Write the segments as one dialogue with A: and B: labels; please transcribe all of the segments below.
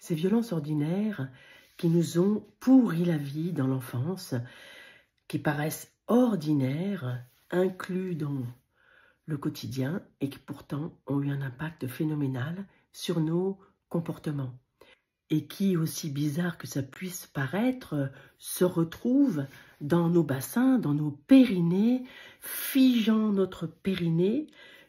A: Ces violences ordinaires qui nous ont pourri la vie dans l'enfance, qui paraissent ordinaires, inclus dans le quotidien et qui pourtant ont eu un impact phénoménal sur nos comportements. Et qui, aussi bizarre que ça puisse paraître, se retrouvent dans nos bassins, dans nos périnées, figeant notre périnée,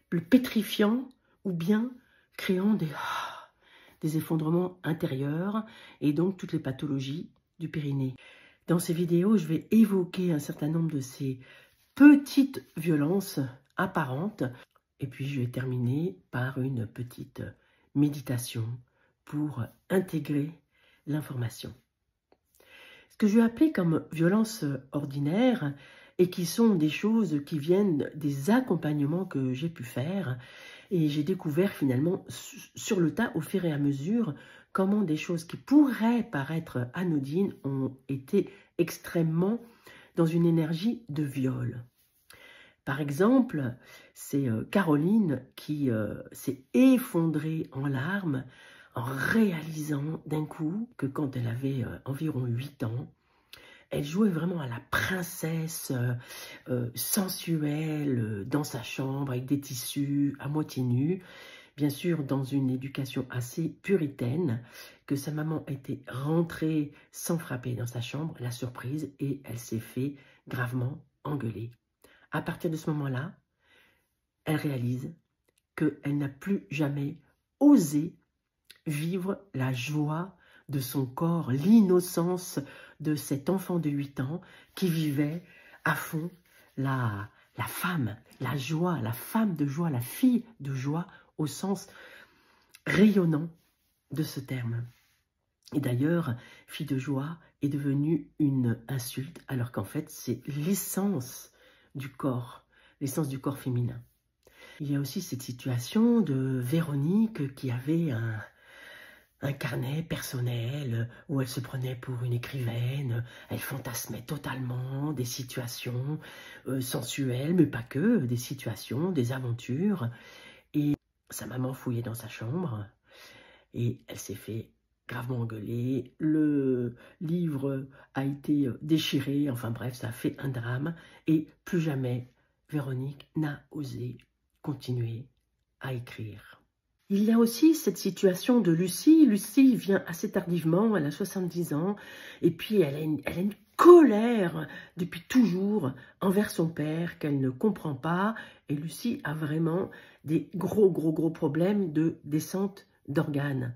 A: le pétrifiant ou bien créant des effondrements intérieurs et donc toutes les pathologies du périnée. Dans ces vidéos, je vais évoquer un certain nombre de ces petites violences apparentes et puis je vais terminer par une petite méditation pour intégrer l'information. Ce que je vais appeler comme violence ordinaire et qui sont des choses qui viennent des accompagnements que j'ai pu faire et j'ai découvert finalement sur le tas au fur et à mesure comment des choses qui pourraient paraître anodines ont été extrêmement dans une énergie de viol. Par exemple, c'est Caroline qui s'est effondrée en larmes en réalisant d'un coup que quand elle avait environ 8 ans, elle jouait vraiment à la princesse sensuelle dans sa chambre avec des tissus à moitié nus, bien sûr dans une éducation assez puritaine, que sa maman était rentrée sans frapper dans sa chambre, la surprise, et elle s'est fait gravement engueuler. À partir de ce moment-là, elle réalise qu'elle n'a plus jamais osé vivre la joie de son corps, l'innocence de cet enfant de 8 ans qui vivait à fond la femme, la joie, la femme de joie, la fille de joie au sens rayonnant de ce terme. Et d'ailleurs, fille de joie est devenue une insulte alors qu'en fait c'est l'essence du corps féminin. Il y a aussi cette situation de Véronique qui avait un carnet personnel où elle se prenait pour une écrivaine, elle fantasmait totalement des situations sensuelles, mais pas que, des situations, des aventures. Et sa maman fouillait dans sa chambre et elle s'est fait gravement engueuler. Le livre a été déchiré, enfin bref, ça a fait un drame. Et plus jamais, Véronique n'a osé continuer à écrire. Il y a aussi cette situation de Lucie. Lucie vient assez tardivement, elle a 70 ans, et puis elle a une colère depuis toujours envers son père qu'elle ne comprend pas. Et Lucie a vraiment des gros problèmes de descente d'organes.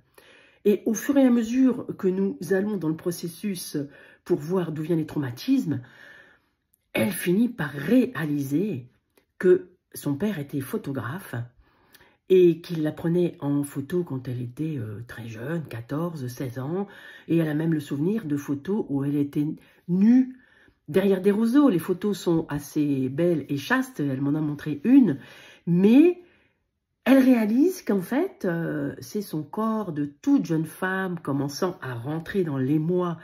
A: Et au fur et à mesure que nous allons dans le processus pour voir d'où viennent les traumatismes, elle finit par réaliser que son père était photographe et qu'il la prenait en photo quand elle était très jeune, 14, 16 ans, et elle a même le souvenir de photos où elle était nue derrière des roseaux. Les photos sont assez belles et chastes, elle m'en a montré une, mais elle réalise qu'en fait, c'est son corps de toute jeune femme commençant à rentrer dans l'émoi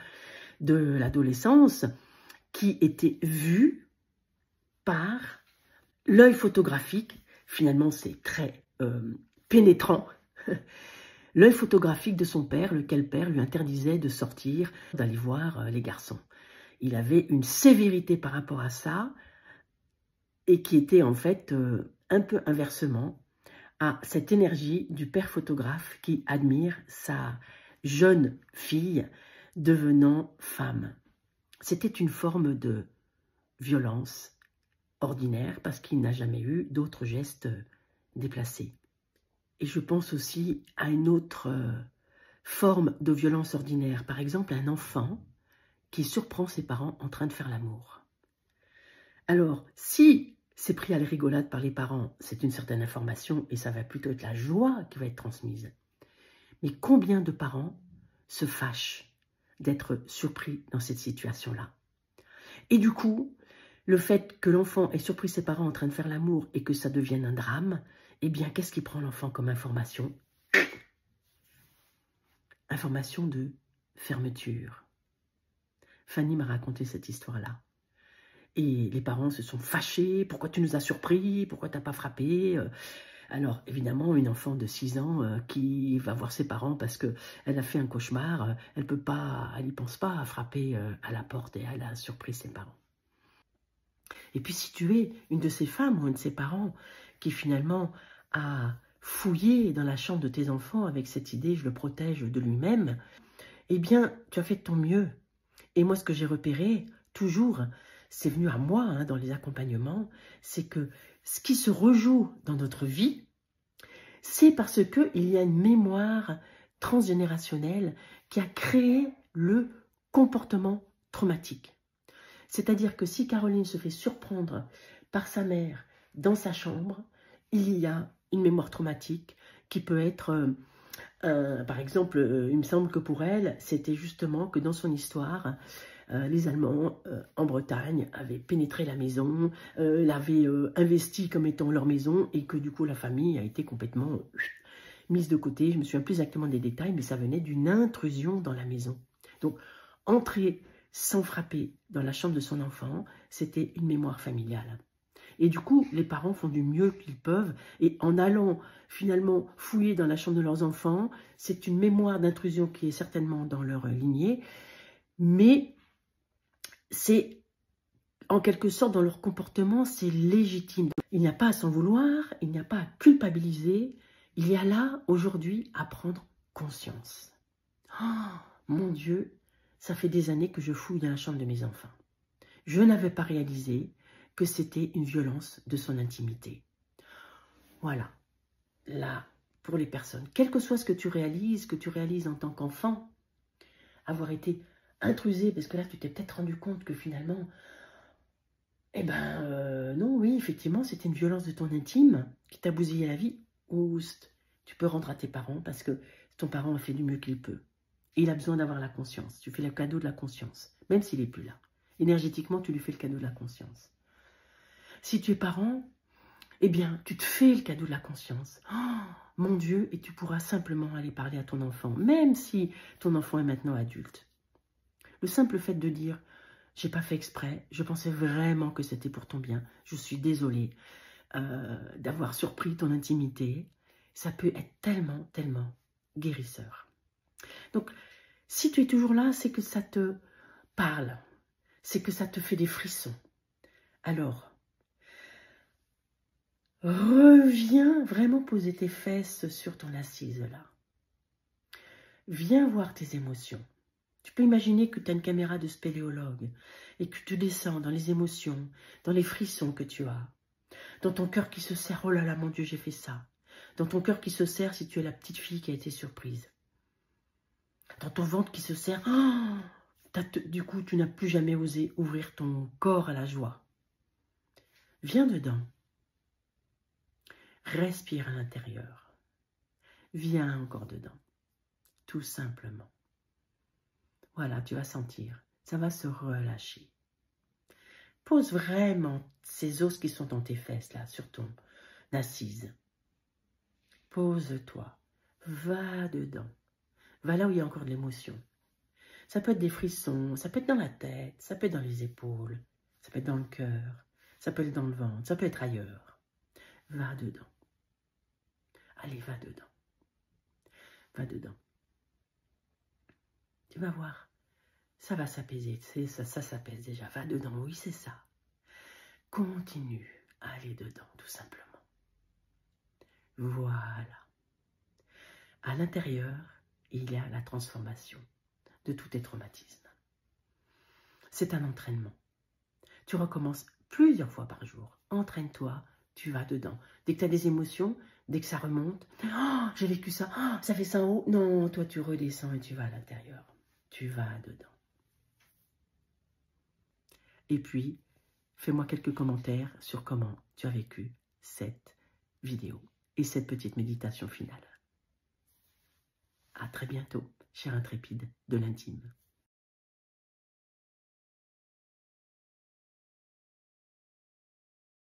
A: de l'adolescence qui était vu par l'œil photographique. Finalement, c'est très pénétrant. L'œil photographique de son père, lequel père lui interdisait de sortir, d'aller voir les garçons. Il avait une sévérité par rapport à ça et qui était en fait un peu inversement à cette énergie du père photographe qui admire sa jeune fille devenant femme. C'était une forme de violence ordinaire parce qu'il n'a jamais eu d'autres gestes déplacés. Et je pense aussi à une autre forme de violence ordinaire. Par exemple, un enfant qui surprend ses parents en train de faire l'amour. Alors, si c'est pris à la rigolade par les parents, c'est une certaine information et ça va plutôt être la joie qui va être transmise. Mais combien de parents se fâchent d'être surpris dans cette situation-là? Et du coup, le fait que l'enfant ait surpris ses parents en train de faire l'amour et que ça devienne un drame, eh bien, qu'est-ce qui prend l'enfant comme information? Information de fermeture. Fanny m'a raconté cette histoire-là. Et les parents se sont fâchés. Pourquoi tu nous as surpris? Pourquoi tu n'as pas frappé? Alors, évidemment, une enfant de 6 ans qui va voir ses parents parce qu'elle a fait un cauchemar, elle peut pas, elle n'y pense pas à frapper à la porte et elle a surpris ses parents. Et puis, si tu es une de ces femmes ou un de ses parents qui finalement a fouillé dans la chambre de tes enfants avec cette idée « je le protège de lui-même », eh bien, tu as fait de ton mieux. Et moi, ce que j'ai repéré, toujours, c'est venu à moi hein, dans les accompagnements, c'est que ce qui se rejoue dans notre vie, c'est parce qu'il y a une mémoire transgénérationnelle qui a créé le comportement traumatique. C'est-à-dire que si Caroline se fait surprendre par sa mère dans sa chambre, il y a une mémoire traumatique qui peut être... par exemple, il me semble que pour elle, c'était justement que dans son histoire, les Allemands en Bretagne avaient pénétré la maison, l'avaient investi comme étant leur maison et que du coup la famille a été complètement mise de côté. Je me souviens plus exactement des détails, mais ça venait d'une intrusion dans la maison. Donc, entrer sans frapper dans la chambre de son enfant, c'était une mémoire familiale. Et du coup, les parents font du mieux qu'ils peuvent. Et en allant finalement fouiller dans la chambre de leurs enfants, c'est une mémoire d'intrusion qui est certainement dans leur lignée. Mais c'est en quelque sorte dans leur comportement, c'est légitime. Il n'y a pas à s'en vouloir, il n'y a pas à culpabiliser. Il y a là, aujourd'hui, à prendre conscience. Oh, mon Dieu, ça fait des années que je fouille dans la chambre de mes enfants. Je n'avais pas réalisé que c'était une violence de son intimité. Voilà, là, pour les personnes, quel que soit ce que tu réalises en tant qu'enfant, avoir été intrusé, parce que là, tu t'es peut-être rendu compte que finalement, eh ben, non, oui, effectivement, c'était une violence de ton intime qui t'a bousillé la vie. Oust, tu peux rendre à tes parents parce que ton parent a fait du mieux qu'il peut. Et il a besoin d'avoir la conscience. Tu fais le cadeau de la conscience, même s'il n'est plus là. Énergétiquement, tu lui fais le cadeau de la conscience. Si tu es parent, eh bien, tu te fais le cadeau de la conscience. Oh, mon Dieu, et tu pourras simplement aller parler à ton enfant, même si ton enfant est maintenant adulte. Le simple fait de dire, j'ai pas fait exprès, je pensais vraiment que c'était pour ton bien, je suis désolée d'avoir surpris ton intimité, ça peut être tellement, tellement guérisseur. Donc, si tu es toujours là, c'est que ça te parle, c'est que ça te fait des frissons. Alors, reviens vraiment poser tes fesses sur ton assise là. Viens voir tes émotions. Tu peux imaginer que tu as une caméra de spéléologue et que tu descends dans les émotions, dans les frissons que tu as. Dans ton cœur qui se serre, oh là là, mon Dieu, j'ai fait ça. Dans ton cœur qui se serre si tu es la petite fille qui a été surprise. Dans ton ventre qui se serre, oh, du coup, tu n'as plus jamais osé ouvrir ton corps à la joie. Viens dedans. Respire à l'intérieur. Viens encore dedans. Tout simplement. Voilà, tu vas sentir. Ça va se relâcher. Pose vraiment ces os qui sont dans tes fesses, là, sur ton assise. Pose-toi. Va dedans. Va là où il y a encore de l'émotion. Ça peut être des frissons, ça peut être dans la tête, ça peut être dans les épaules, ça peut être dans le cœur, ça peut être dans le ventre, ça peut être ailleurs. Va dedans. Allez, va dedans. Va dedans. Tu vas voir. Ça va s'apaiser, ça s'apaise déjà. Va dedans, oui, c'est ça. Continue à aller dedans, tout simplement. Voilà. À l'intérieur, il y a la transformation de tous tes traumatismes. C'est un entraînement. Tu recommences plusieurs fois par jour. Entraîne-toi, tu vas dedans. Dès que tu as des émotions, dès que ça remonte, oh, j'ai vécu ça, oh, ça fait ça en haut. Non, toi tu redescends et tu vas à l'intérieur. Tu vas dedans. Et puis, fais-moi quelques commentaires sur comment tu as vécu cette vidéo et cette petite méditation finale. À très bientôt, cher intrépide de l'intime.